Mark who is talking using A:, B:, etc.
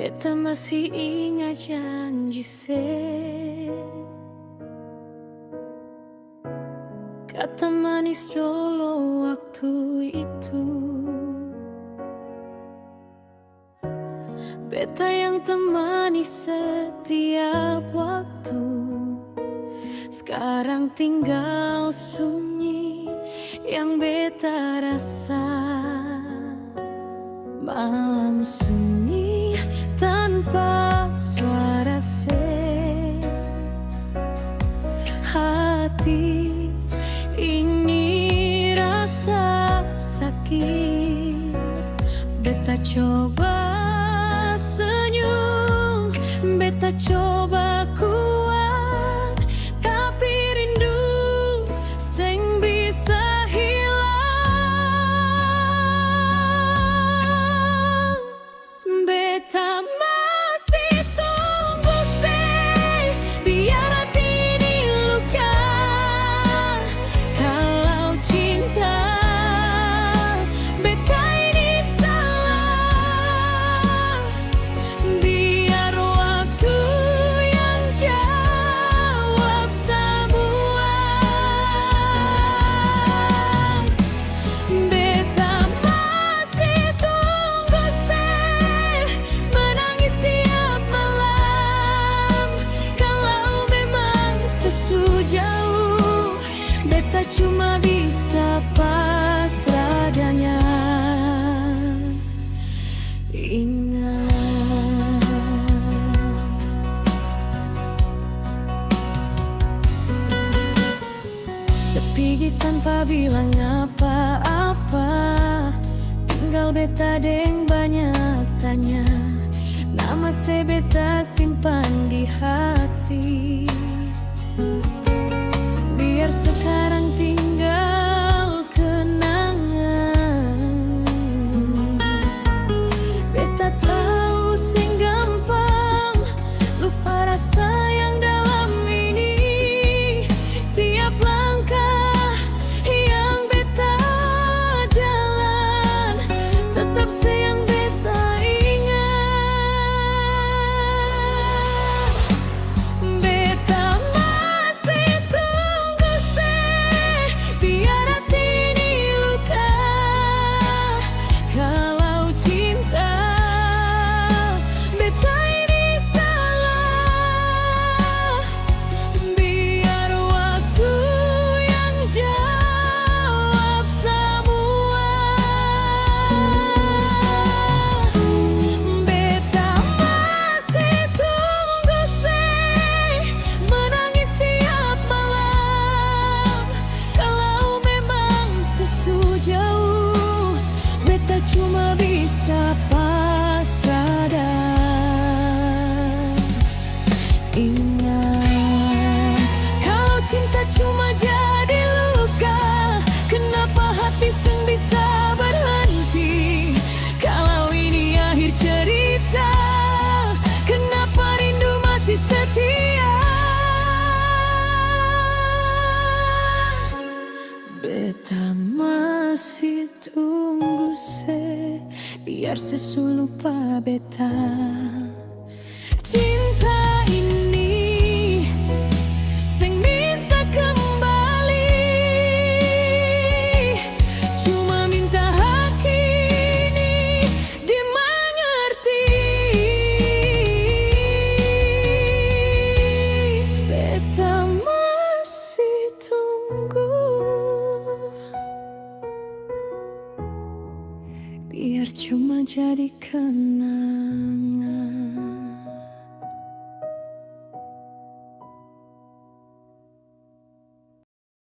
A: Beta masih ingat janji kata manis dulu waktu itu. Beta yang temani setiap waktu, sekarang tinggal sunyi yang beta rasa. Malam sunyi tanpa suara hati ini rasa sakit. Beta coba senyum, beta coba kuat, tapi rindu seng bisa hilang. Beta masih tunggu biar hati ini luka. Kalau cinta beta ini salah, biar waktu yang jawab semua. Beta masih tunggu menangis tiap malam. Kalau memang sejauh, beta cuma bisa pasrah dan ingat. Sepi tanpa bilang apa-apa, tinggal beta deng banyak tanya. Nama beta simpan di hati, biar sekarang tinggal kenangan. Beta tahu sing gampang lupa rasa yang dalam ini. Tiap langkah yang beta jalan, tetap sayang beta ingat. Beta masih tunggu biar hati ini luka. Kalau cinta beta ini salah, biar waktu yang jawab semua. Beta masih tunggu menangis tiap malam. Kalau memang sejauh, beta cuma bisa pasrah dan ingat. Kalau cinta cuma jadi luka, kenapa hati seng bisa berhenti? Kalau ini akhir cerita, kenapa rindu masih setia? Beta masih tunggu biar lupa beta. Cinta ini seng minta kembali, cuma minta hak ini dimengerti. Beta masih tunggu biar cuma jadi kenangan.